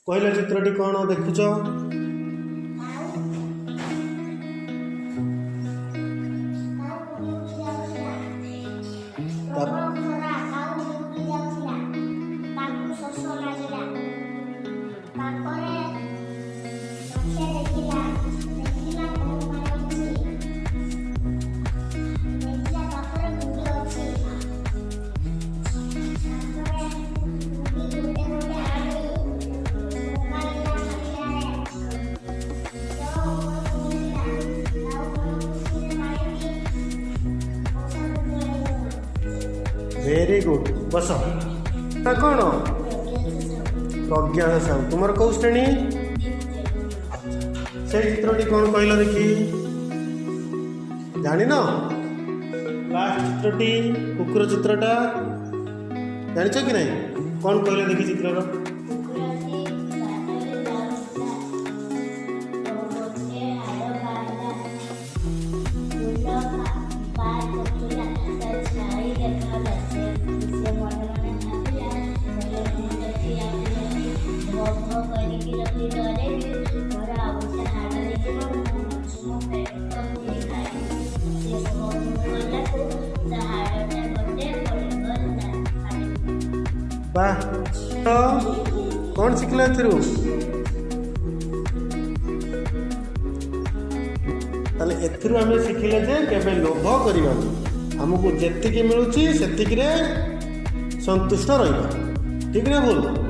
କହିଲ ଚିତ୍ରଟି କ'ଣ ଦେଖୁଛ? वेरी गुड बस कौन प्रज्ञा साहू तुम कौ श्रेणी से चित्रटी कौन कहल देखी जान लास्ट चित्रटी कुकुर चित्रटा जान कि नहीं कौन कहले देखी चित्र वाह कौन शिखल एम शिखिले जे केबे लोभ करवा आमको जी मिलूँ से संतुष्ट रहा ठीक ना भूल।